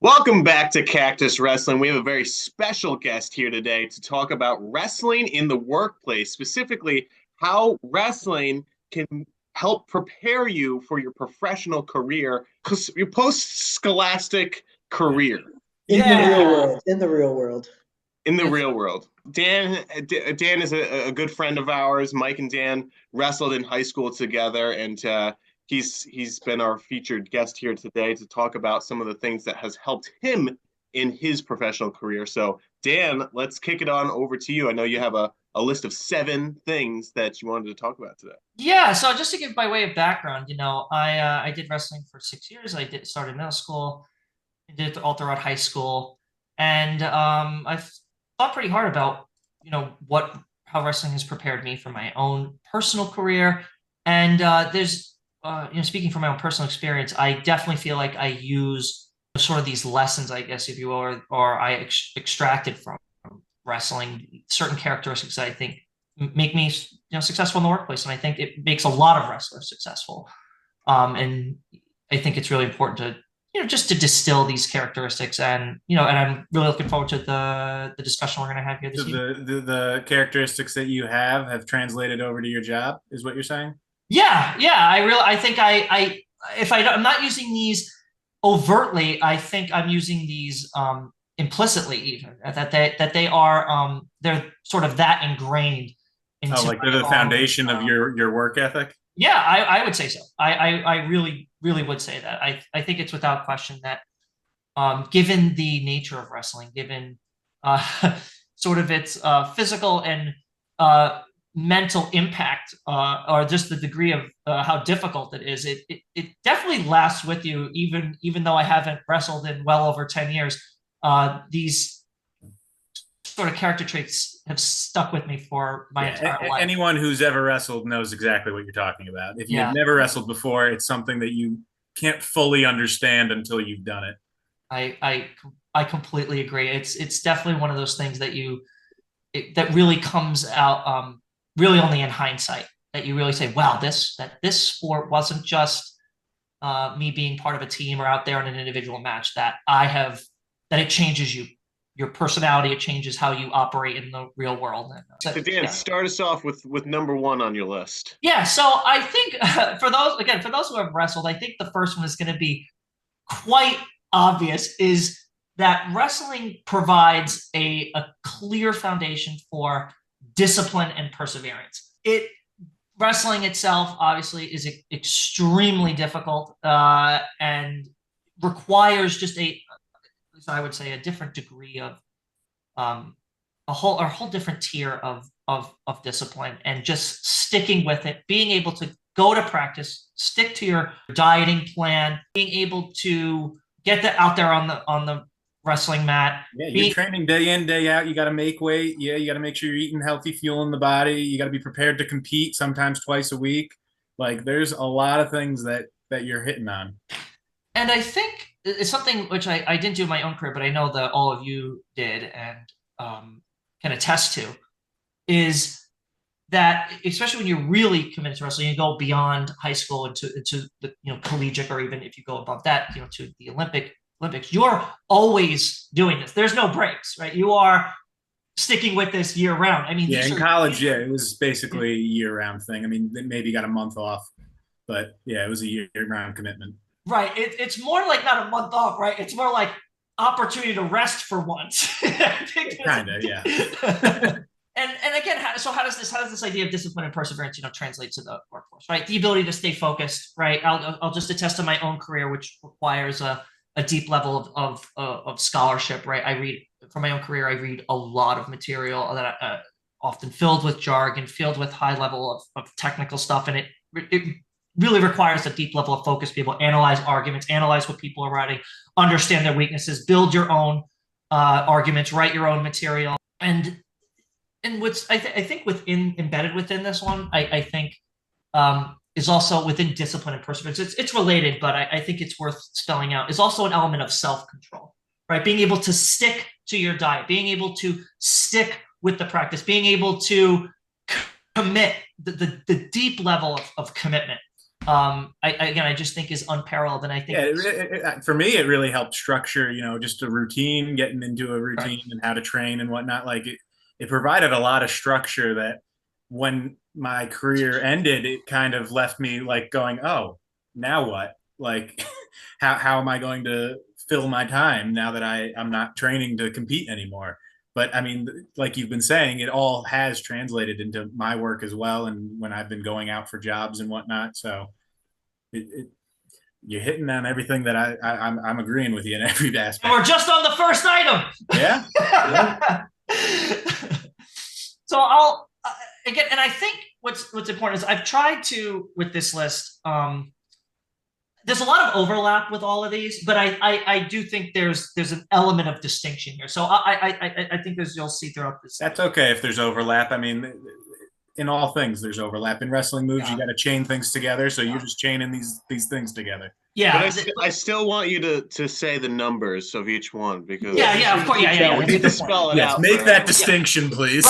Welcome back to Cactus Wrestling. We have a very special guest here today to talk about wrestling in the workplace, specifically how wrestling can help prepare you for your professional career, your post-scholastic career In the real Yeah. world. In the real world. in the If real world. Dan is a good friend of ours. Mike and Dan wrestled in high school together, and he's been our featured guest here today to talk about some of the things that has helped him in his professional career. So, Dan, let's kick it on over to you. I know you have a list of 7 things that you wanted to talk about today. yeah, so just to give by way of background, I did wrestling for 6 years. I did started middle school, I did it all throughout high school, and I've thought pretty hard about what how wrestling has prepared me for my own personal career. And there's speaking from my own personal experience, I definitely feel like I use sort of these lessons, I guess, if you will, or I extracted from wrestling certain characteristics that I think make me successful in the workplace, and I think it makes a lot of wrestlers successful. And I think it's really important to just to distill these characteristics, and I'm really looking forward to the discussion we're going to have here So this evening. the characteristics that you have translated over to your job, is what you're saying? Yeah. I think I if I'm not using these overtly, I think I'm using these implicitly, even that they are they're sort of that ingrained Oh, into like my they're the own, foundation of your work ethic? yeah, I would say so. I really would say that. I think it's without question that given the nature of wrestling, given sort of its physical and uh, mental impact, or just the degree of how difficult it is, it definitely lasts with you, even though I haven't wrestled in well over 10 years. These sort of character traits have stuck with me for my entire life. Anyone who's ever wrestled knows exactly what you're talking about. If you've Yeah, never wrestled before, it's something that you can't fully understand until you've done it. I I I completely agree. It's definitely one of those things that really comes out really only in hindsight, that you really say, wow, this sport wasn't just me being part of a team or out there in an individual match, that it changes your personality, it changes how you operate in the real world. And So, Dan, yeah. start us off with number 1 on your list. Yeah, so I think for those who have wrestled, I think the first one is going to be quite obvious, is that wrestling provides a clear foundation for discipline and perseverance. It Wrestling itself obviously is extremely difficult, and requires just so I would say, a different degree of um, a whole different tier of discipline, and just sticking with it, being able to go to practice, stick to your dieting plan, being able to get that out there on the wrestling mat. Yeah, you're Be, training day in, day out. You got to make weight. Yeah, you got to make sure you're eating healthy fuel in the body. You got to be prepared to compete, sometimes twice a week. Like there's a lot of things that you're hitting on. and I think it's something which I didn't do in my own career, but I know that all of you did, and can attest to, is that especially when you're really committed to wrestling, you go beyond high school into the collegiate, or even if you go above that, to the Olympics, you're always doing this. There's no breaks, right? You are sticking with this year round. I mean, Yeah, these in are college, yeah, it was basically a year-round thing. I mean, they maybe got a month off, but yeah, it was a year-round commitment. right. It's more like not a month off, right? It's more like opportunity to rest for once. I think Kind of, yeah. and again, so how does this idea of discipline and perseverance translate to the workforce, right? The ability to stay focused, right? I'll just attest to my own career, which requires a deep level of scholarship, right? I read for my own career. I read a lot of material that often filled with jargon, filled with high level of technical stuff, and it really requires a deep level of focus to be able to analyze arguments, analyze what people are writing, understand their weaknesses, build your own arguments, write your own material, and what's I think within embedded within this one, I think is also within discipline and perseverance. It's related, but I think it's worth spelling out. Is also an element of self control, right? Being able to stick to your diet, being able to stick with the practice, being able to commit the deep level of commitment I just think is unparalleled. And I think, Yeah, for me, it really helped structure, just a routine, getting into a right. routine and how to train and whatnot. Like it provided a lot of structure that when my career ended, it kind of left me like going, oh, now what? Like, how am I going to fill my time now that I'm not training to compete anymore? But I mean, like you've been saying, it all has translated into my work as well. And when I've been going out for jobs and whatnot. So it you're hitting on everything that I'm agreeing with you in every aspect. And we're just on the first item. Yeah. Yeah. So I'll again, and I think what's important is I've tried to with this list. There's a lot of overlap with all of these, but I do think there's an element of distinction here. So I think as you'll see throughout this. That's okay if there's overlap. I mean, in all things, there's overlap. In wrestling moves, you got to chain things together. So you're just chaining these things together. Yeah, but I still want you to say the numbers of each one because of course, we need to spell it out. Make that distinction, please.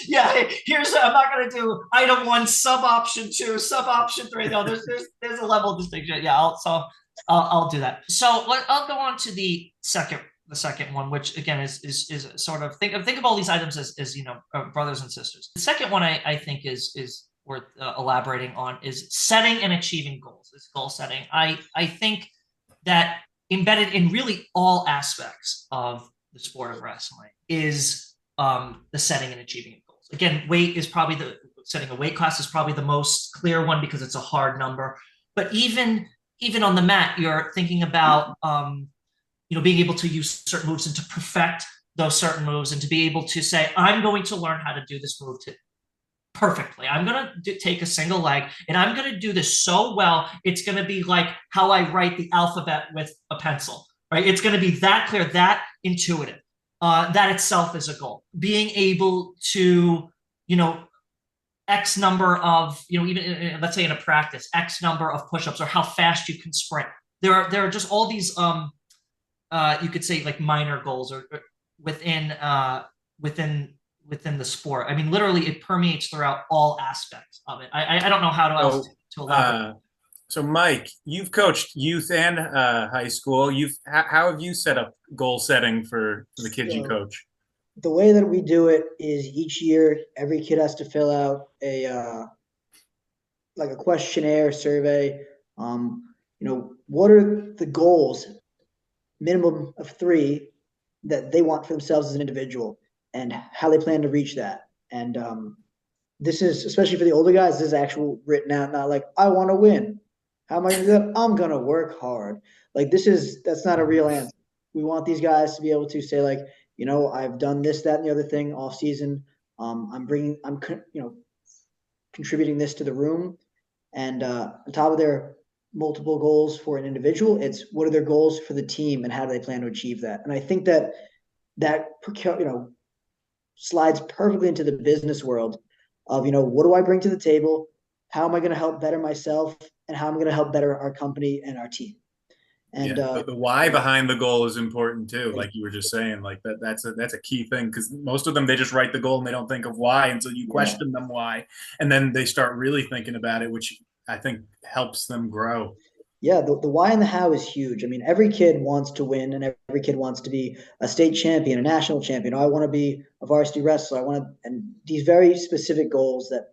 Yeah, here's I'm not going to do item 1, sub option 2, sub option 3. No, there's a level of distinction. Yeah, I'll do that. So I'll go on to the second one, which again is sort of think of all these items as brothers and sisters. The second one I think is worth elaborating on is setting and achieving goals. Is goal setting. I think that embedded in really all aspects of the sport of wrestling is the setting and achieving of goals. Again, setting a weight class is probably the most clear one because it's a hard number. But even on the mat, you're thinking about being able to use certain moves and to perfect those certain moves and to be able to say, I'm going to learn how to do this move perfectly. I'm going to take a single leg and I'm going to do this so well. It's going to be like how I write the alphabet with a pencil, right? It's going to be that clear, that intuitive. That itself is a goal. Being able to, X number of, even let's say in a practice, X number of push-ups or how fast you can sprint. There are just all these, you could say like minor goals or within the sport. I mean, literally it permeates throughout all aspects of it. I don't know how else to elaborate. So Mike, you've coached youth and high school. How have you set up goal setting for the kids you coach? The way that we do it is each year, every kid has to fill out a questionnaire survey. What are the goals, minimum of 3, that they want for themselves as an individual and how they plan to reach that. And this is, especially for the older guys, this is actual written out, not like, I want to win. How am I going to do that? I'm going to work hard. Like that's not a real answer. We want these guys to be able to say like, I've done this, that, and the other thing off season. I'm contributing this to the room. And on top of their multiple goals for an individual, it's what are their goals for the team and how do they plan to achieve that? And I think that slides perfectly into the business world of, what do I bring to the table? How am I going to help better myself? And how I'm going to help better our company and our team. And the why behind the goal is important too. Like you were just saying, like that's a key thing because most of them, they just write the goal and they don't think of why until you question them why. And then they start really thinking about it, which I think helps them grow. Yeah, the why and the how is huge. I mean, every kid wants to win and every kid wants to be a state champion, a national champion. I want to be a varsity wrestler. And these very specific goals that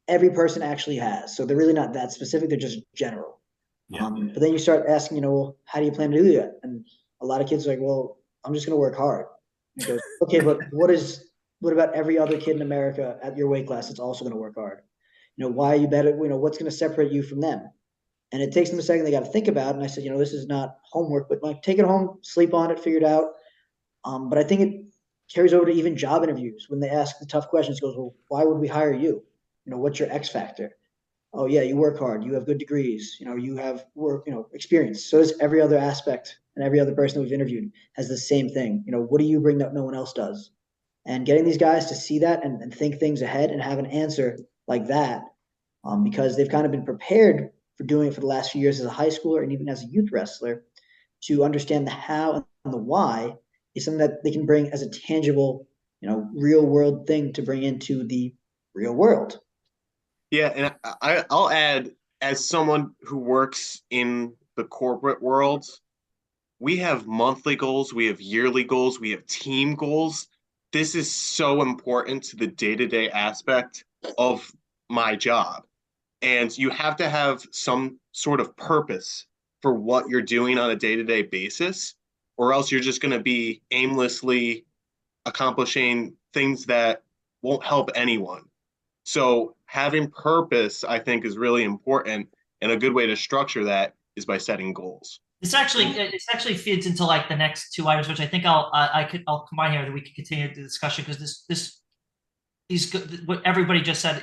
every person actually has. So they're really not that specific. They're just general. Yeah. But then you start asking, well, how do you plan to do that? And a lot of kids are like, well, I'm just going to work hard. And it goes, okay, but what about every other kid in America at your weight class that's also going to work hard? Why are you better? What's going to separate you from them? And it takes them a second. They got to think about it. And I said, this is not homework, but like take it home, sleep on it, figure it out. But I think it carries over to even job interviews when they ask the tough questions. It goes, well, why would we hire you? What's your X factor? Oh yeah, you work hard. You have good degrees. You have work, experience. So does every other aspect, and every other person that we've interviewed has the same thing. What do you bring that no one else does? And getting these guys to see that and think things ahead and have an answer like that, because they've kind of been prepared for doing it for the last few years as a high schooler and even as a youth wrestler, to understand the how and the why is something that they can bring as a tangible, real world thing to bring into the real world. Yeah, and I'll add, as someone who works in the corporate world, we have monthly goals, we have yearly goals, we have team goals. This is so important to the day-to-day aspect of my job. And you have to have some sort of purpose for what you're doing on a day-to-day basis, or else you're just going to be aimlessly accomplishing things that won't help anyone. So having purpose, I think, is really important. And a good way to structure that is by setting goals. This actually feeds into like the next two items, which I think I'll combine here that we can continue the discussion because these what everybody just said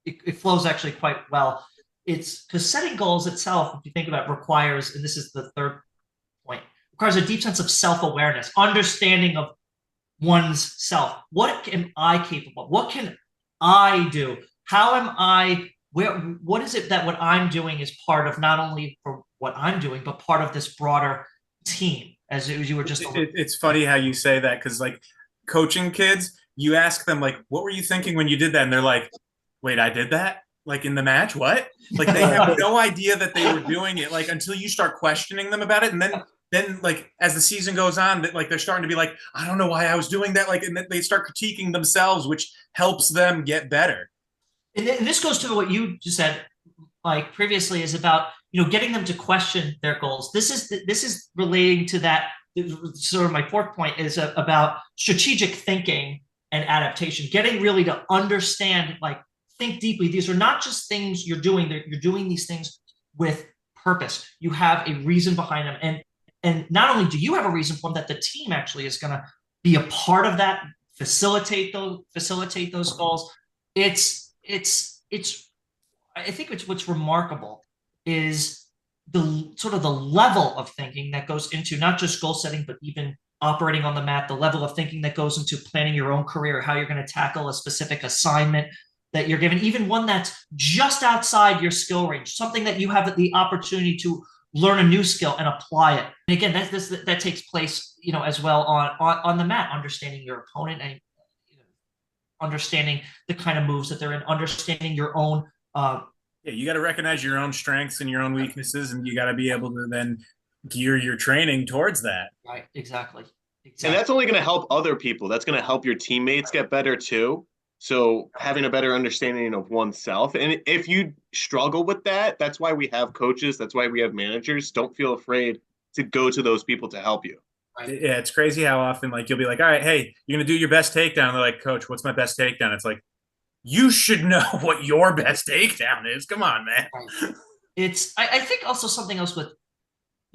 it flows actually quite well. It's because setting goals itself, if you think about it, requires, and this is the third point, requires a deep sense of self-awareness, understanding of one's self. What am I capable of? What can I do? How am I? What is it that what I'm doing is part of not only for what I'm doing, but part of this broader team, as you were just. It's funny how you say that because like coaching kids, you ask them like, "What were you thinking when you did that?" And they're like, "Wait, I did that." Like in the match, what? Like they have no idea that they were doing it. Like until you start questioning them about it, and then like as the season goes on, that like they're starting to be like, I don't know why I was doing that. Like, and they start critiquing themselves, which helps them get better. And this goes to what you just said, like previously, is about getting them to question their goals. This is relating to that. Sort of my fourth point is about strategic thinking and adaptation. Getting really to understand, like think deeply. These are not just things you're doing. You're doing these things with purpose. You have a reason behind them, and not only do you have a reason for them, that the team actually is going to be a part of that, facilitate those goals. I think what's remarkable is the sort of the level of thinking that goes into not just goal setting, but even operating on the mat, the level of thinking that goes into planning your own career, how you're going to tackle a specific assignment that you're given, even one that's just outside your skill range, something that you have the opportunity to learn a new skill and apply it. And again, that takes place, as well on the mat, understanding your opponent and understanding the kind of moves that they're in, understanding your own. You got to recognize your own strengths and your own weaknesses, and you got to be able to then gear your training towards that. Right, exactly. And that's only going to help other people. That's going to help your teammates get better too. So having a better understanding of oneself. And if you struggle with that, that's why we have coaches. That's why we have managers. Don't feel afraid to go to those people to help you. Right. Yeah, it's crazy how often like you'll be like, all right, hey, you're going to do your best takedown. They're like, Coach, what's my best takedown? It's like, you should know what your best takedown is. Come on, man. Right. I think also something else with,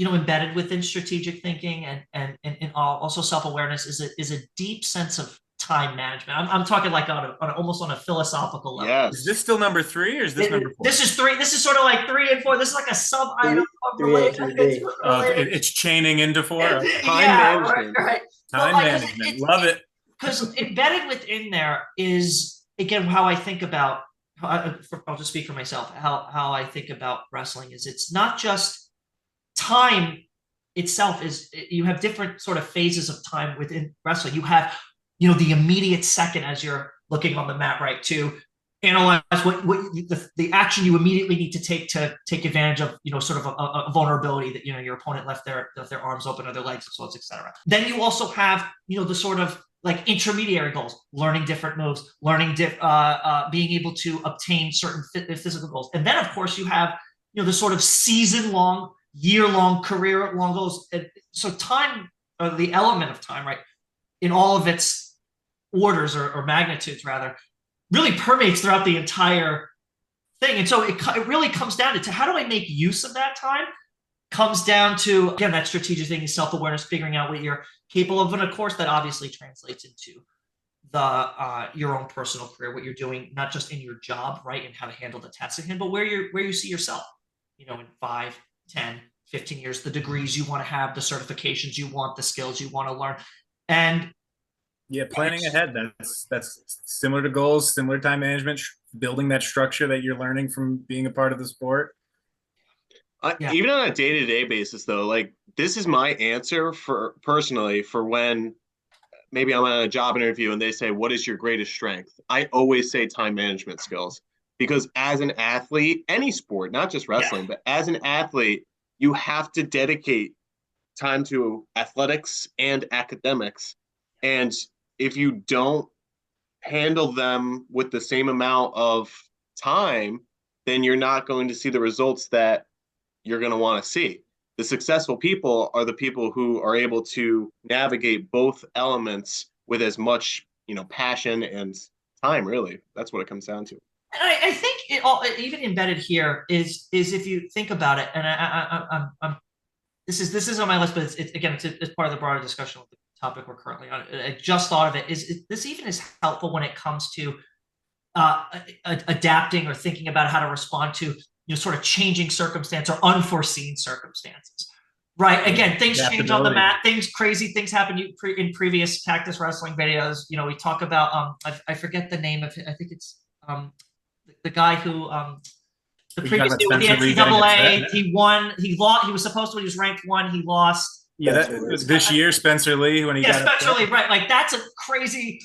embedded within strategic thinking and also self-awareness is a deep sense of time management. I'm talking like almost on a philosophical level. Yes. Is this still number 3 or is this number 4? This is 3. This is sort of like 3 and 4. This is like a sub item of it's chaining into 4. Time management. Right. Time management. Love it. Because embedded within there is, again, how I think about, I'll just speak for myself, how I think about wrestling is it's not just time itself. Is you have different sort of phases of time within wrestling. You have, the immediate second as you're looking on the mat, right, to analyze what the action you immediately need to take advantage of, sort of a vulnerability that, your opponent left their arms open or their legs, so on, etc. Then you also have, the sort of like intermediary goals, learning different moves, being able to obtain certain physical goals. And then, of course, you have, the sort of season-long, year-long, career-long goals. And so time, or the element of time, right, in all of its orders or magnitudes, rather, really permeates throughout the entire thing. And so it really comes down to how do I make use of that time? Comes down to, again, that strategic thing is self-awareness, figuring out what you're capable of. And of course, that obviously translates into your own personal career, what you're doing, not just in your job, right, and how to handle the tasks at hand, but where you see yourself, in 5, 10, 15 years, the degrees you want to have, the certifications you want, the skills you want to learn. And yeah, planning ahead. That's similar to goals, similar to time management, building that structure that you're learning from being a part of the sport. Even on a day-to-day basis, though, like this is my answer personally for when maybe I'm on a job interview and they say, what is your greatest strength? I always say time management skills. because as an athlete, any sport, not just wrestling, but as an athlete, you have to dedicate time to athletics and academics. And if you don't handle them with the same amount of time, then you're not going to see the results that you're going to want to see. The successful people are the people who are able to navigate both elements with as much, passion and time. Really, that's what it comes down to. And I think it all, even embedded here, is if you think about it, and I'm this is on my list, but it's part of the broader discussion with the topic we're currently on. I just thought of it. Is this even is helpful when it comes to adapting or thinking about how to respond to sort of changing circumstance or unforeseen circumstances, right? Again, things change on the mat, crazy things happen in previous Cactus Wrestling videos. We talk about I forget the name of it. I think it's the guy who the previous year with the NCAA, he won. He lost. He was supposed to. He was ranked 1. He lost. Yeah, this year, Spencer Lee, when he got Spencer Lee, right? Like that's a crazy,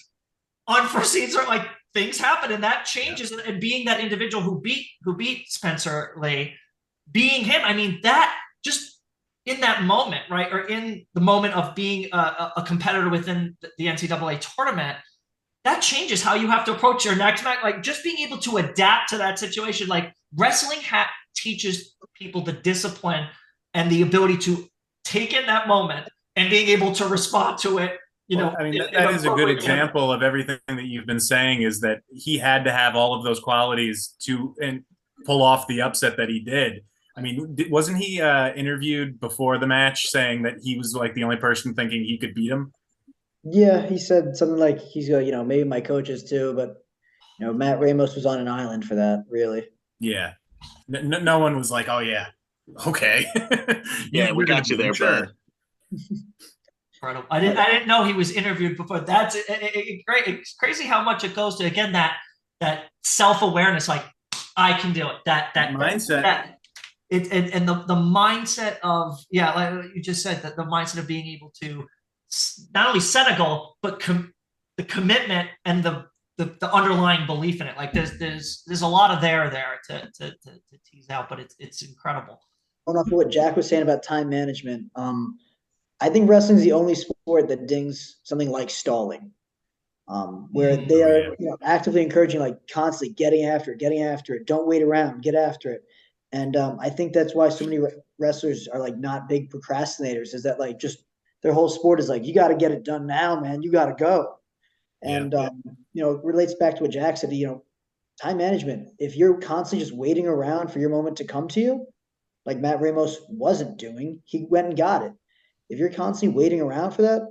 unforeseen sort of like things happen, and that changes. Yeah. And being that individual who beat Spencer Lee, being him, I mean, that just in that moment, right, or in the moment of being a competitor within the NCAA tournament, that changes how you have to approach your next match. Like just being able to adapt to that situation, like wrestling teaches people the discipline and the ability to take in that moment and being able to respond to it. I mean, that is a good example of everything that you've been saying, is that he had to have all of those qualities to pull off the upset that he did. I mean, wasn't he interviewed before the match saying that he was like the only person thinking he could beat him? Yeah, he said something like he's going, maybe my coaches too, but Matt Ramos was on an island for that, really. Yeah. No one was like, oh yeah, okay. Yeah, we got you there, sure. I didn't know he was interviewed before. That's great. It's crazy how much it goes to, again, that self-awareness, like I can do it. That mindset. And the mindset of, like you just said, that the mindset of being able to not only set a goal, but the commitment and the underlying belief in it. Like there's a lot of there to tease out, but it's incredible. Going off of what Jack was saying about time management, I think wrestling is the only sport that dings something like stalling, where they are actively encouraging, like constantly getting after it. Don't wait around, get after it. And I think that's why so many wrestlers are like not big procrastinators, is that like just their whole sport is like, you got to get it done now, man. You got to go. And, it relates back to what Jack said, time management. If you're constantly just waiting around for your moment to come to you, like Matt Ramos wasn't doing, he went and got it. If you're constantly waiting around for that,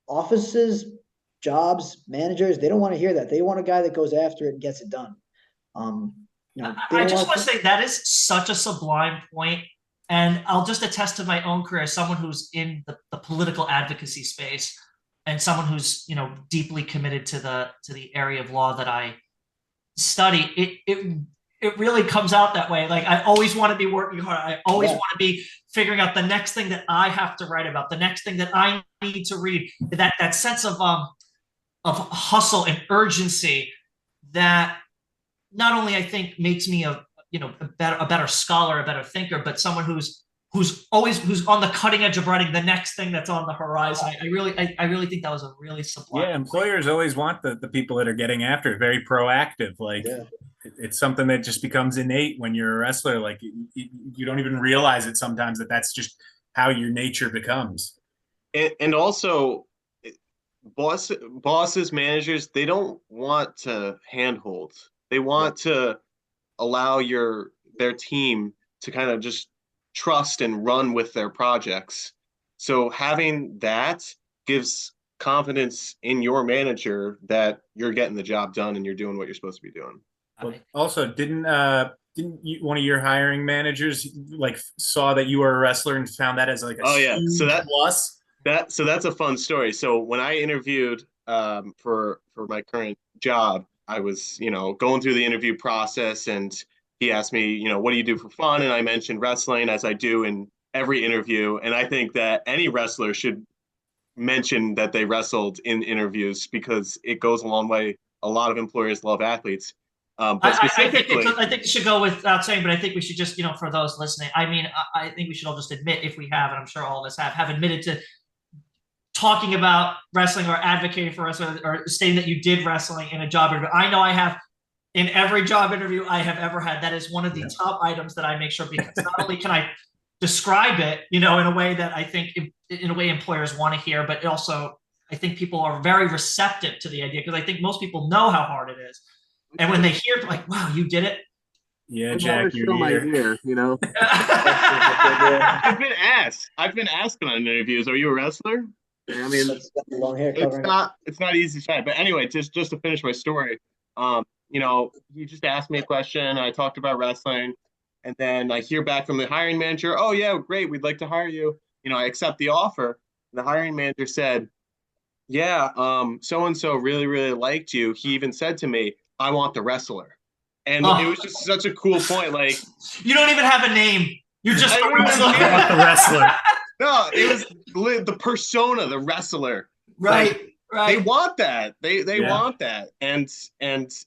offices, jobs, managers, they don't want to hear that. They want a guy that goes after it and gets it done. I just want to say that is such a sublime point. And I'll just attest to my own career as someone who's in the political advocacy space and someone who's, deeply committed to the area of law that I study. It really comes out that way. Like I always want to be working hard. I always want to be figuring out the next thing that I have to write about, the next thing that I need to read. That sense of hustle and urgency that not only I think makes me a better scholar, a better thinker, but someone who's on the cutting edge of writing the next thing that's on the horizon. I really think that was a really sublime. Yeah, employers always want the people that are getting after it, very proactive. Like it's something that just becomes innate when you're a wrestler. Like you don't even realize it sometimes that's just how your nature becomes. And also, bosses, managers, they don't want to handhold. They want to allow their team to kind of just trust and run with their projects. So having that gives confidence in your manager that you're getting the job done and you're doing what you're supposed to be doing. Well, also, didn't one of your hiring managers like saw that you were a wrestler and found that as like a plus? So that's a fun story. So when I interviewed for my current job, I was, going through the interview process, and he asked me, what do you do for fun? And I mentioned wrestling, as I do in every interview. And I think that any wrestler should mention that they wrestled in interviews, because it goes a long way. A lot of employers love athletes. But specifically, I think it should go without saying, but I think we should just, for those listening, I mean, I think we should all just admit, if we have, and I'm sure all of us have admitted to talking about wrestling or advocating for wrestling or stating that you did wrestling in a job interview. I know I have in every job interview I have ever had. That is one of the top items that I make sure, because not only can I describe it, in a way that I think in a way employers want to hear, but also I think people are very receptive to the idea, because I think most people know how hard it is. And when they hear it, like, wow, you did it. Yeah, Jack, show my hair, I've been asked on interviews, are you a wrestler? I mean, That's got the long hair covering it. it's not easy to say. But anyway, just to finish my story, he just asked me a question. I talked about wrestling, and then I hear back from the hiring manager. Oh yeah, great, we'd like to hire you. I accept the offer. The hiring manager said, yeah, so and so really, really liked you. He even said to me, I want the wrestler. And it was just such a cool point. Like, you don't even have a name. You're just I a don't wrestler. even have the wrestler. No, it was the persona, the wrestler. Right. Like, Right. they want that. They Yeah. want that, and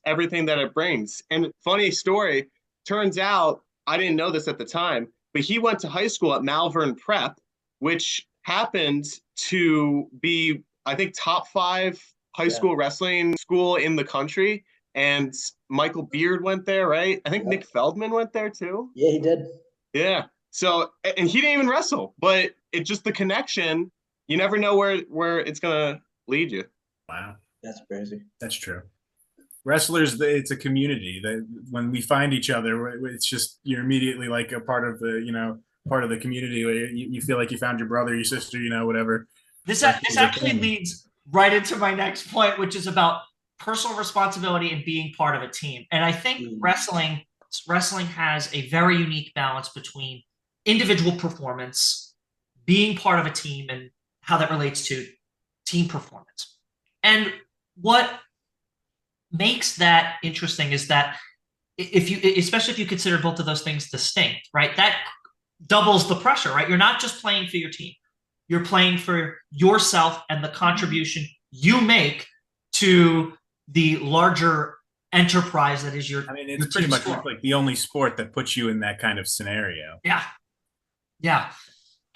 everything that it brings. And funny story, turns out I didn't know this at the time, but he went to high school at Malvern Prep, which happened to be, I think, top 5 high school wrestling school in the country. And Michael Beard went there, right? I think Nick Feldman went there too. Yeah, he did. Yeah. So, and he didn't even wrestle, but it just the connection. You never know where it's gonna lead you. Wow, That's crazy. that's true. Wrestlers, it's a community. That when we find each other, it's just you're immediately like a part of the community. Where you feel like you found your brother, your sister, whatever. This actually leads right into my next point, which is about personal responsibility and being part of a team. And I think wrestling has a very unique balance between individual performance, being part of a team, and how that relates to team performance. And what makes that interesting is that especially if you consider both of those things distinct, right? That doubles the pressure, right? You're not just playing for your team. You're playing for yourself and the contribution you make to the larger enterprise that is your. I mean, it's pretty much like the only sport that puts you in that kind of scenario. Yeah.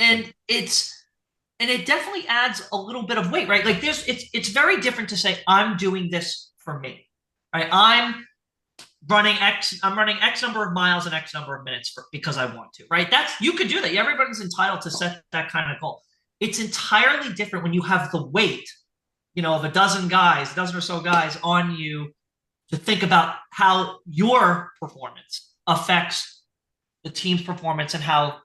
And it definitely adds a little bit of weight, right? Like it's very different to say, I'm doing this for me, right? I'm running X number of miles and X number of minutes because I want to, right? You could do that. Everybody's entitled to set that kind of goal. It's entirely different when you have the weight, of a dozen or so guys on you to think about how your performance affects the team's performance, and how,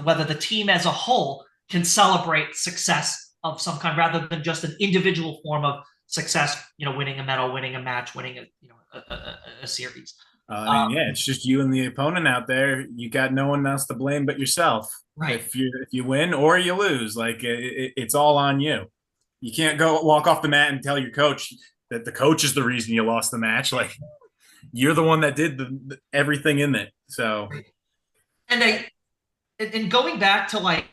whether the team as a whole can celebrate success of some kind rather than just an individual form of success, winning a medal, winning a match, winning a series. It's just you and the opponent out there. You got no one else to blame but yourself. Right. If you win or you lose, like it's all on you. You can't go walk off the mat and tell your coach that the coach is the reason you lost the match. Like, you're the one that did everything in it. So, and going back to like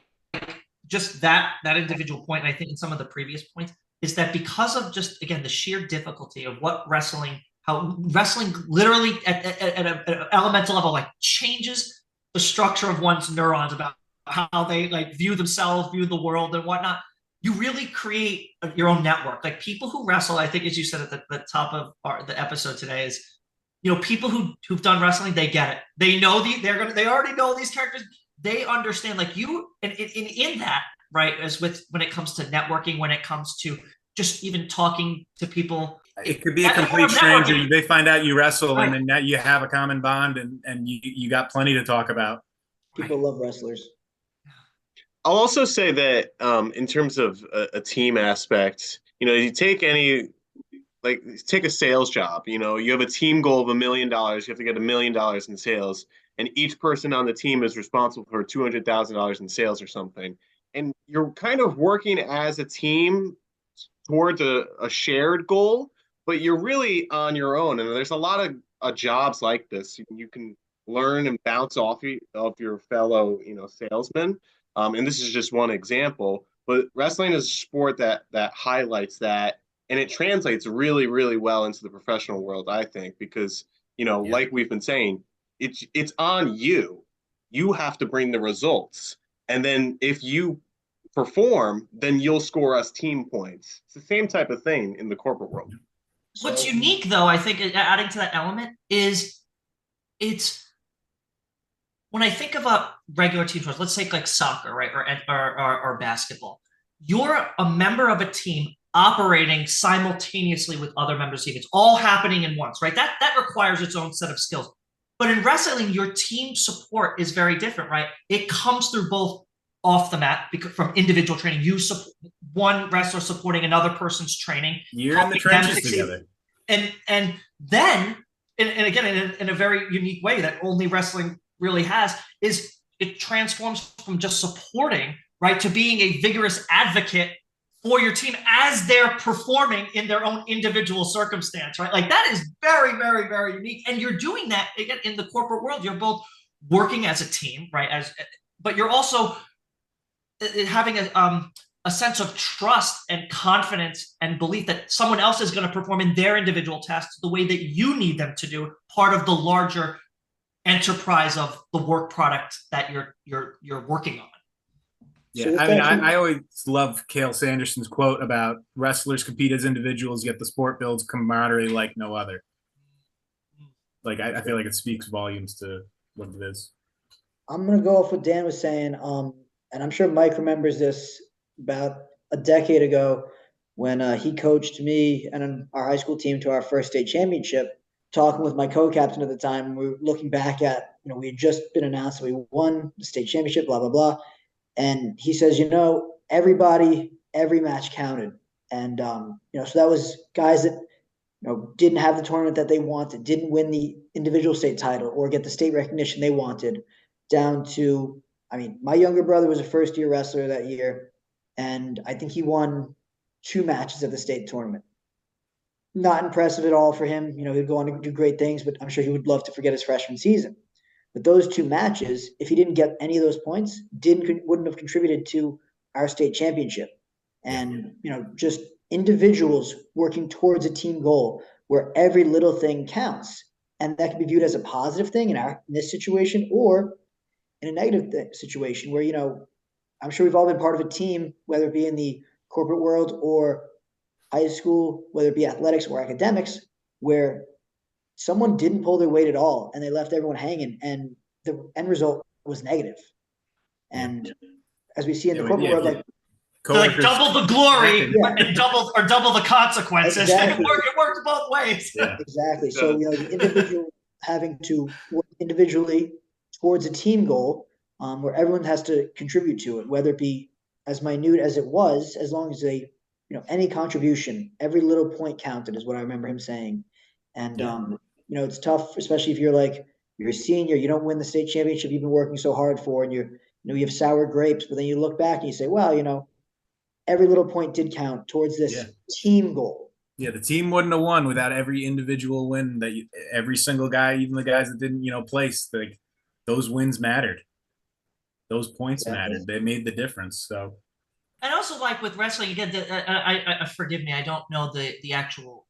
just that individual point, and I think in some of the previous points, is that because of just, again, the sheer difficulty of how wrestling literally at an elemental level, like, changes the structure of one's neurons about how they like view themselves, view the world and whatnot. You really create your own network. Like, people who wrestle, I think, as you said at the top of the episode today, is, people who've done wrestling, they get it. They know they already know these characters. They understand, like, you, and in that, right, as when it comes to networking, when it comes to just even talking to people. It could be a complete stranger. They find out you wrestle, right, and then now you have a common bond, and you got plenty to talk about. People love wrestlers. I'll also say that in terms of a team aspect, you take take a sales job. You have a team goal of $1 million. You have to get $1 million in sales, and each person on the team is responsible for $200,000 in sales or something. And you're kind of working as a team towards a shared goal, but you're really on your own. And there's a lot of jobs like this. You can learn and bounce off of your fellow, salesmen. And this is just one example, but wrestling is a sport that highlights that, and it translates really, really well into the professional world, I think, because, Yeah. like we've been saying, it's on you. You have to bring the results. And then if you perform, then you'll score us team points. It's the same type of thing in the corporate world. What's So- unique, though, I think, adding to that element is it's when I think about regular team sports, let's take like soccer, right, or basketball. You're a member of a team operating simultaneously with other members of the team. It's all happening in once, right? That requires its own set of skills. But in wrestling, your team support is very different, right? It comes through both off the mat because from individual training. You support one wrestler supporting another person's training. You're in the trenches together. And then, and again, in a very unique way that only wrestling really has, is it transforms from just supporting, right, to being a vigorous advocate for your team as they're performing in their own individual circumstance, right? Like that is very, very, very unique. And you're doing that again in the corporate world. You're both working as a team, right? But you're also having a sense of trust and confidence and belief that someone else is going to perform in their individual tasks the way that you need them to do, part of the larger enterprise of the work product that you're working on. Yeah, I mean, I always love Cael Sanderson's quote about wrestlers compete as individuals, yet the sport builds camaraderie like no other. Like, I feel like it speaks volumes to what it is. I'm going to go off what Dan was saying, and I'm sure Mike remembers this about a decade ago when he coached me and our high school team to our first state championship, talking with my co-captain at the time. We were looking back at, we had just been announced that we won the state championship, blah, blah, blah. And he says, everybody, every match counted. And, so that was guys that, didn't have the tournament that they wanted, didn't win the individual state title or get the state recognition they wanted, down to, my younger brother was a first-year wrestler that year, and I think he won 2 matches at the state tournament. Not impressive at all for him. He'd go on to do great things, but I'm sure he would love to forget his freshman season. But those 2 matches, if he didn't get any of those points, wouldn't have contributed to our state championship. And, just individuals working towards a team goal where every little thing counts. And that can be viewed as a positive thing in this situation, or in a negative situation where, I'm sure we've all been part of a team, whether it be in the corporate world or high school, whether it be athletics or academics, where someone didn't pull their weight at all and they left everyone hanging, and the end result was negative. And as we see in the corporate world, like double the glory and double the consequences. Exactly. It works both ways. Yeah. Exactly. So, the individual having to work individually towards a team goal, where everyone has to contribute to it, whether it be as minute as it was, as long as any contribution, every little point counted, is what I remember him saying. And, it's tough, especially if you're a senior, you don't win the state championship you've been working so hard for, and you have sour grapes, but then you look back and you say, well, every little point did count towards this team goal. Yeah, the team wouldn't have won without every individual win every single guy, even the guys that didn't, place, like those wins mattered. Those points mattered. They made the difference. So, and also like with wrestling, again, I forgive me, I don't know the actual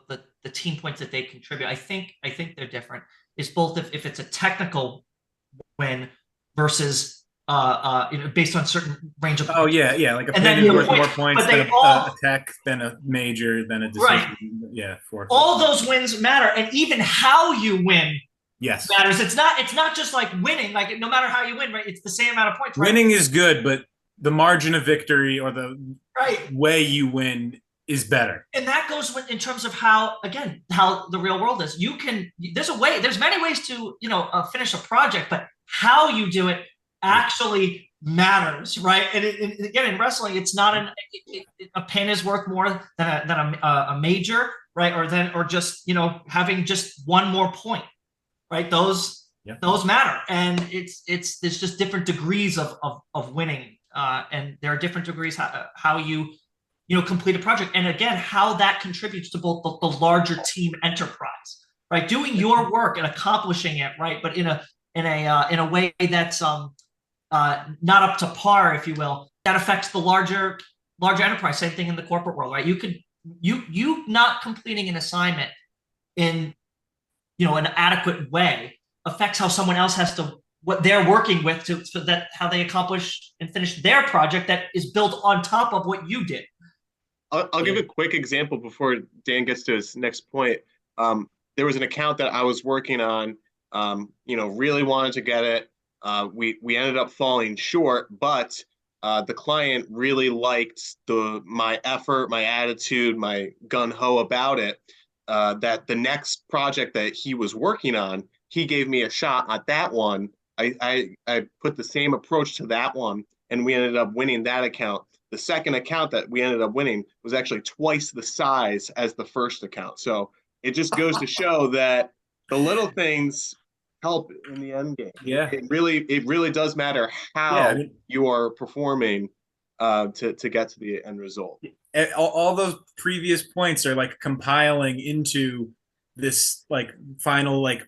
the team points that they contribute. I think they're different. It's both if it's a technical win versus based on certain range of points. Oh yeah, like a pin is worth more points than a tech, than a major, than a decision. Right. Yeah, all those wins matter, and even how you win matters. It's not just like winning, like no matter how you win, right? It's the same amount of points. Right? Winning is good, but the margin of victory or the way you win is better. And that goes in terms of how the real world is. There's many ways to finish a project, but how you do it actually matters, right? And again, in wrestling, it's not a pin is worth more than a major, right? Or just having just one more point, right? Those matter, and there's just different degrees of winning, and there are different degrees how you complete a project, and again, how that contributes to both the larger team enterprise, right? Doing your work and accomplishing it, right? But in a way that's not up to par, if you will, that affects the larger enterprise. Same thing in the corporate world, right? You not completing an assignment in an adequate way affects how someone else has to, what they're working with to, so that how they accomplish and finish their project that is built on top of what you did. I'll give a quick example before Dan gets to his next point. There was an account that I was working on, really wanted to get it. We ended up falling short, but the client really liked my effort, my attitude, my gung-ho about it, that the next project that he was working on, he gave me a shot at that one. I put the same approach to that one, and we ended up winning that account. The second account that we ended up winning was actually twice the size as the first account. So it just goes to show that the little things help in the end game. Yeah. It really does matter how you are performing to get to the end result. All those previous points are like compiling into this like final like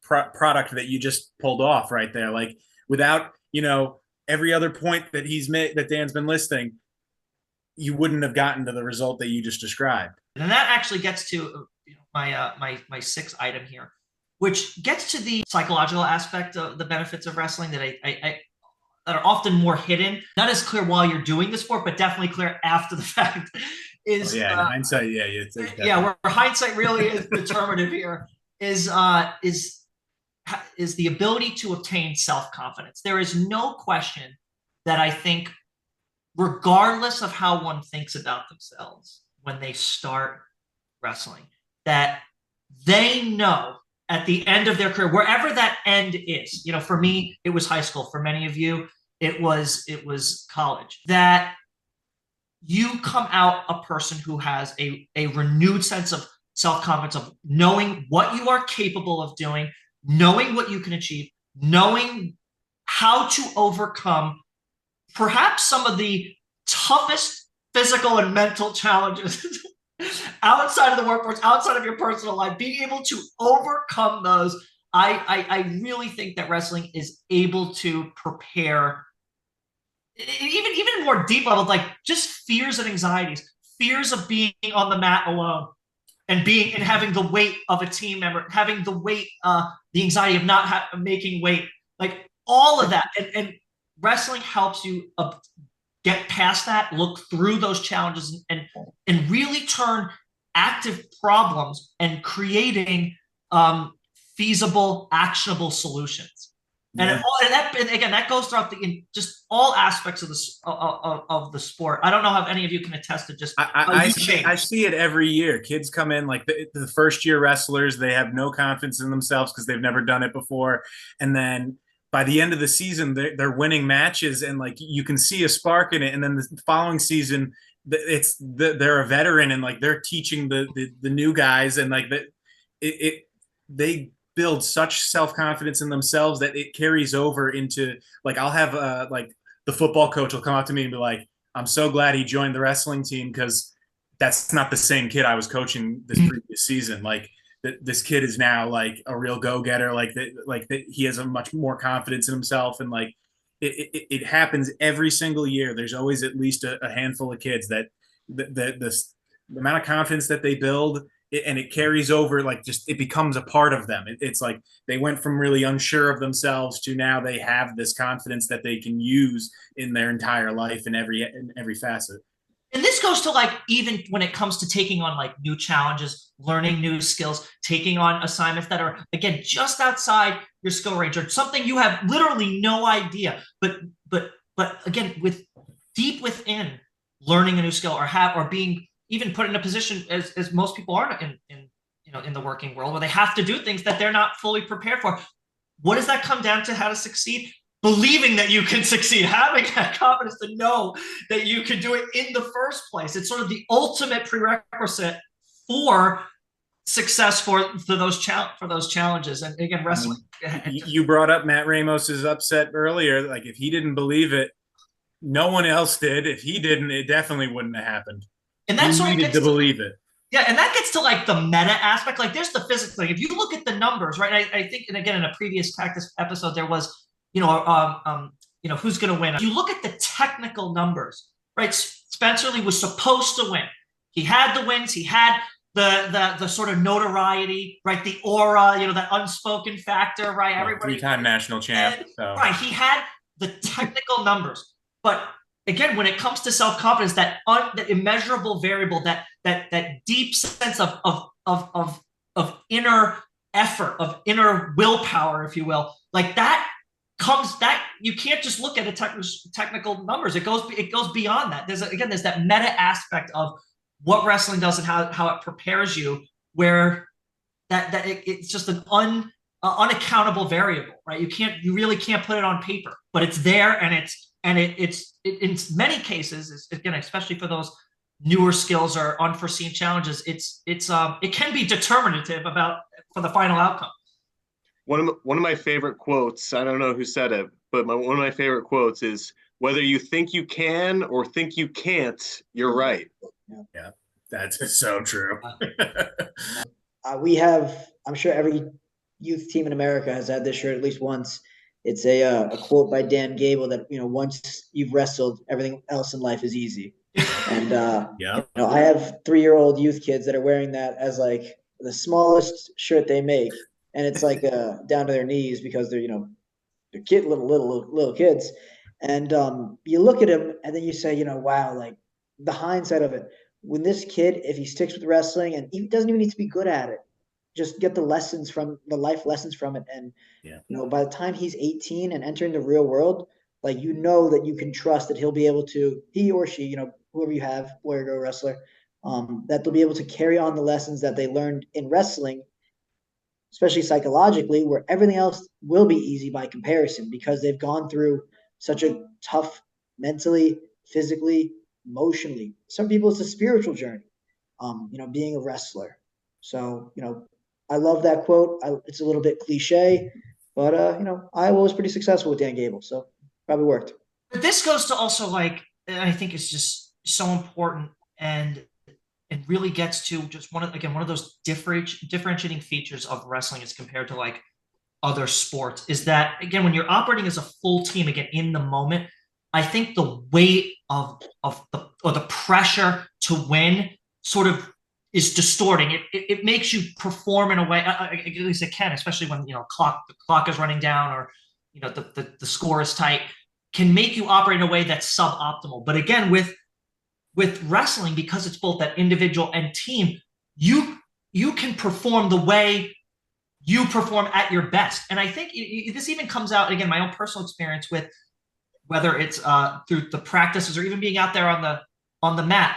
product that you just pulled off right there. Like without, every other point that he's made, that Dan's been listing, you wouldn't have gotten to the result that you just described. And that actually gets to my sixth item here, which gets to the psychological aspect of the benefits of wrestling that that are often more hidden, not as clear while you're doing the sport, but definitely clear after the fact. Is hindsight, where hindsight really is determinative here is the ability to obtain self-confidence. There is no question that I think, regardless of how one thinks about themselves when they start wrestling, that they know at the end of their career, wherever that end is, for me, it was high school. For many of you, it was college, that you come out a person who has a renewed sense of self-confidence, of knowing what you are capable of doing, knowing what you can achieve, knowing how to overcome perhaps some of the toughest physical and mental challenges outside of the workforce, outside of your personal life, being able to overcome those. I really think that wrestling is able to prepare even more deep level, like just fears and anxieties, fears of being on the mat alone and having the weight of a team member, having the weight, the anxiety of not making weight, like all of that. And wrestling helps you get past that, look through those challenges, and really turn active problems and creating feasible, actionable solutions. Yeah. And again, that goes throughout just all aspects of the sport. I don't know how any of you can attest to just I see it every year. Kids come in like the first year wrestlers, they have no confidence in themselves because they've never done it before, and then by the end of the season, they're winning matches, and like you can see a spark in it. And then the following season, they're a veteran, and like they're teaching the new guys, and like they build such self-confidence in themselves that it carries over into, like, I'll have like the football coach will come up to me and be like, I'm so glad he joined the wrestling team because that's not the same kid I was coaching this previous season. Like this kid is now like a real go-getter, like that he has a much more confidence in himself. And like it happens every single year. There's always at least a handful of kids that the amount of confidence that they build, and it carries over, like just it becomes a part of them. It's like they went from really unsure of themselves to now they have this confidence that they can use in their entire life in every facet. And this goes to like, even when it comes to taking on like new challenges, learning new skills, taking on assignments that are, again, just outside your skill range, or something you have literally no idea, but again, with deep within learning a new skill, or being even put in a position as most people are in the working world, where they have to do things that they're not fully prepared for. What does that come down to? How to succeed? Believing that you can succeed, having that confidence to know that you can do it in the first place. It's sort of the ultimate prerequisite for success for those challenges. And again, wrestling. You brought up Matt Ramos's upset earlier. Like if he didn't believe it, no one else did. If he didn't, it definitely wouldn't have happened. And that's you needed to believe it. Yeah, and that gets to like the meta aspect. Like there's the physics thing. If you look at the numbers, right? I think, and again, in a previous practice episode, there was, who's going to win. If you look at the technical numbers, right? Spencer Lee was supposed to win. He had the wins. He had the sort of notoriety, right? The aura, that unspoken factor, right? Everybody, three-time national champ. So. Right. He had the technical numbers, but again, when it comes to self-confidence, that immeasurable variable, that deep sense of inner effort, of inner willpower, if you will, like that you can't just look at a technical numbers. It goes beyond that. There's that meta aspect of what wrestling does and how it prepares you, where it's just an unaccountable variable, right? You really can't put it on paper, but it's there, and it's in many cases, again, especially for those newer skills or unforeseen challenges, it can be determinative for the final outcome. One of my favorite quotes, I don't know who said it, but one of my favorite quotes is, "Whether you think you can or think you can't, you're right." Yeah, that's so true. I'm sure every youth team in America has had this shirt at least once. It's a quote by Dan Gable that, once you've wrestled, everything else in life is easy. And I have 3-year-old youth kids that are wearing that as like the smallest shirt they make, and it's like down to their knees because they're they're little kids. And you look at him and then you say, wow, like the hindsight of it. When this kid, if he sticks with wrestling, and he doesn't even need to be good at it, just get the life lessons from it. And, by the time he's 18 and entering the real world, like, that you can trust that he'll be able to, he or she, whoever you have, boy or girl wrestler, that they'll be able to carry on the lessons that they learned in wrestling, especially psychologically, where everything else will be easy by comparison because they've gone through such a tough mentally, physically, emotionally. Some people, it's a spiritual journey, being a wrestler. So, I love that quote. It's a little bit cliche, but, Iowa was pretty successful with Dan Gable, so probably worked. But this goes to also, I think it's just so important, and it really gets to just one of those differentiating features of wrestling as compared to other sports, is that, again, when you're operating as a full team, again, in the moment, I think the weight of the pressure to win sort of is distorting. It makes you perform in a way, at least it can, especially when the clock is running down, or the score is tight, can make you operate in a way that's suboptimal. But again, with wrestling, because it's both that individual and team, you can perform the way you perform at your best. And I think this even comes out, again, my own personal experience with, whether it's through the practices or even being out there on the mat,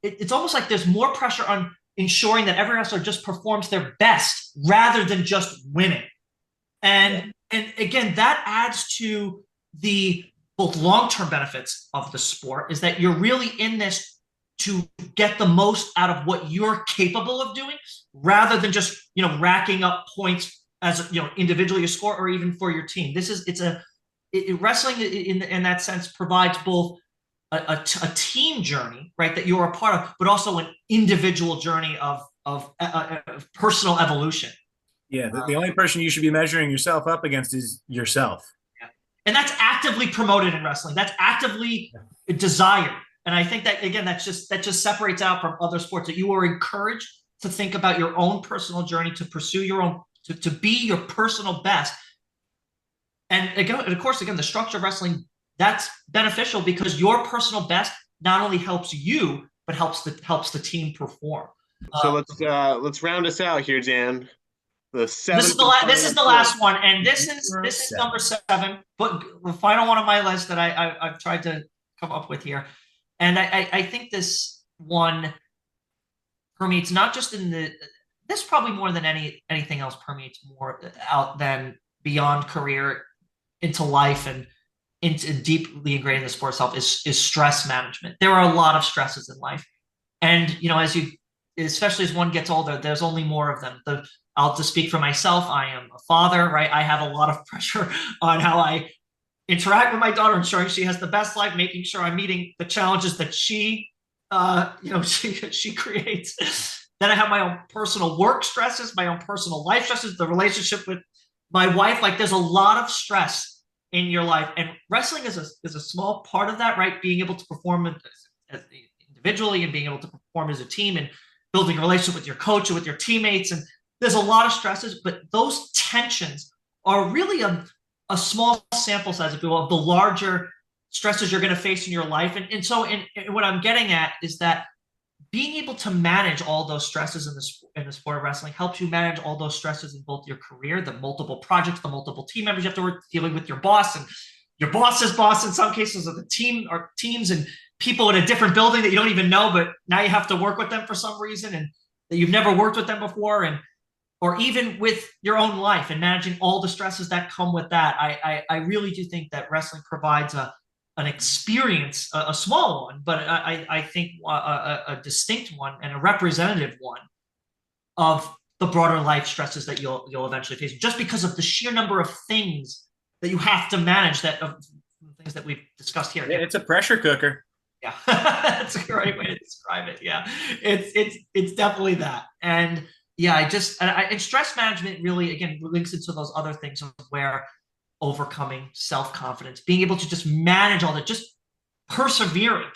it's almost like there's more pressure on ensuring that every wrestler just performs their best rather than just winning. And again, that adds to the both long-term benefits of the sport, is that you're really in this to get the most out of what you're capable of doing, rather than just racking up points as individually you score, or even for your team. Wrestling in that sense provides both a team journey, right, that you're a part of, but also an individual journey of personal evolution. Yeah, the only person you should be measuring yourself up against is yourself. Yeah. And that's actively promoted in wrestling. That's actively desired. And I think that, again, that just separates out from other sports, that you are encouraged to think about your own personal journey, to pursue your own, to be your personal best. And again, of course, the structure of wrestling, that's beneficial because your personal best not only helps you, but helps the team perform. So let's round us out here, Dan. This is the last one, and this is number 7, but the final one on my list that I've tried to come up with here. And I think this one permeates not just this probably more than anything else permeates more out than beyond career into life and into deeply ingrained in the sport itself, is stress management. There are a lot of stresses in life. And, especially as one gets older, there's only more of them. I'll just speak for myself. I am a father, right? I have a lot of pressure on how I interact with my daughter, ensuring she has the best life, making sure I'm meeting the challenges that she creates. Then I have my own personal work stresses, my own personal life stresses, the relationship with my wife. Like, there's a lot of stress in your life, and wrestling is a small part of that, right? Being able to perform as individually and being able to perform as a team, and building a relationship with your coach or with your teammates. And there's a lot of stresses, but those tensions are really a small sample size, if you will, of the larger stresses you're going to face in your life. And so what I'm getting at is that being able to manage all those stresses in the sport of wrestling helps you manage all those stresses in both your career, the multiple projects, the multiple team members you have to work, dealing with your boss and your boss's boss in some cases, of the team or teams and people in a different building that you don't even know, but now you have to work with them for some reason and that you've never worked with them before, and or even with your own life and managing all the stresses that come with that. I really do think that wrestling provides an experience, a small one, but I think a distinct one and a representative one of the broader life stresses that you'll eventually face, just because of the sheer number of things that you have to manage, that of things that we've discussed here. Yeah, it's a pressure cooker. Yeah, that's a great way to describe it. Yeah, it's definitely that. And yeah, and stress management really, again, links into those other things where overcoming self-confidence, being able to just manage all that, just perseverance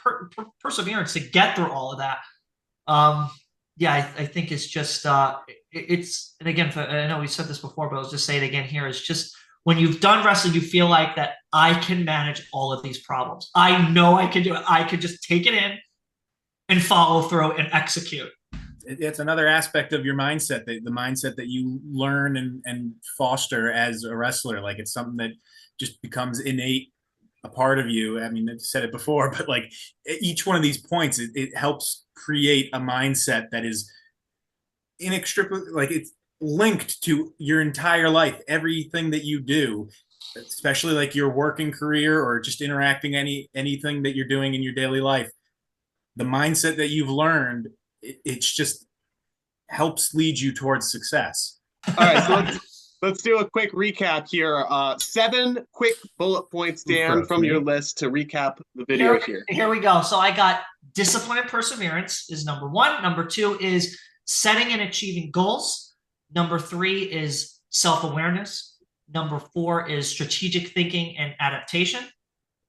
to get through all of that. Yeah, I think it's just it's, and again, I know we said this before, but I'll just say it again here. It's just when you've done wrestling, you feel like that I can manage all of these problems. I know I can do it. I could just take it in and follow through and execute. It's another aspect of your mindset, the mindset that you learn and foster as a wrestler. Like, it's something that just becomes innate, a part of you. I mean, I've said it before, but like each one of these points, it helps create a mindset that is inextricably, like, it's linked to your entire life, everything that you do, especially like your working career or just interacting anything that you're doing in your daily life. The mindset that you've learned, it's just helps lead you towards success. All right, so let's do a quick recap here. 7 quick bullet points, Dan, from your list to recap the video here. Here we go. So I got discipline and perseverance is number 1. Number 2 is setting and achieving goals. Number 3 is self-awareness. Number 4 is strategic thinking and adaptation.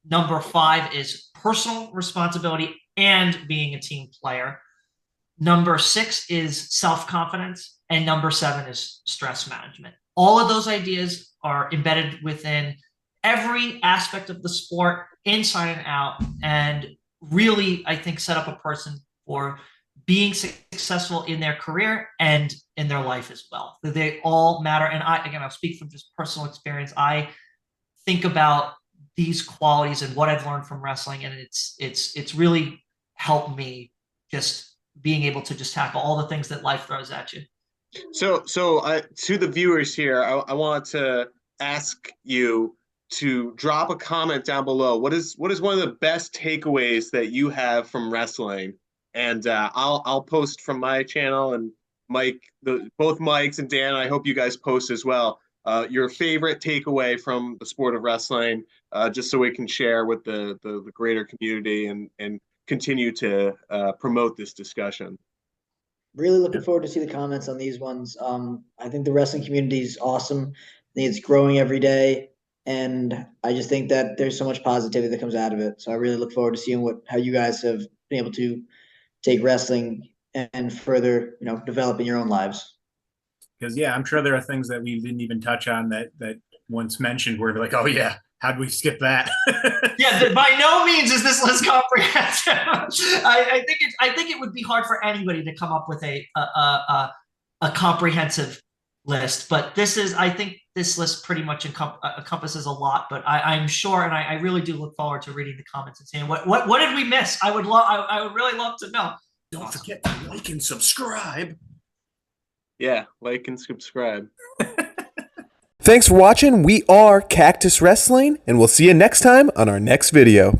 Number 5 is personal responsibility and being a team player. Number 6 is self-confidence, and number 7 is stress management. All of those ideas are embedded within every aspect of the sport, inside and out, and really, I think, set up a person for being successful in their career and in their life as well. They all matter. And I'll speak from just personal experience. I think about these qualities and what I've learned from wrestling, and it's really helped me just being able to just tackle all the things that life throws at you. So to the viewers here, I want to ask you to drop a comment down below. What is one of the best takeaways that you have from wrestling? And I'll post from my channel, and Mike, both Mikes and Dan, I hope you guys post as well, your favorite takeaway from the sport of wrestling, just so we can share with the greater community and continue to promote this discussion. Really looking forward to see the comments on these ones. I think the wrestling community is awesome. I think it's growing every day, and I just think that there's so much positivity that comes out of it. So I really look forward to seeing how you guys have been able to take wrestling and further, develop in your own lives. Because yeah, I'm sure there are things that we didn't even touch on that once mentioned where we're like, oh yeah, how'd we skip that? Yeah, by no means is this list comprehensive. I think it would be hard for anybody to come up with a comprehensive list, but I think this list pretty much encompasses a lot. But I'm sure, and I really do look forward to reading the comments and seeing what did we miss. I would really love to know. Don't forget to like and subscribe. Yeah, like and subscribe. Thanks for watching. We are Cactus Wrestling, and we'll see you next time on our next video.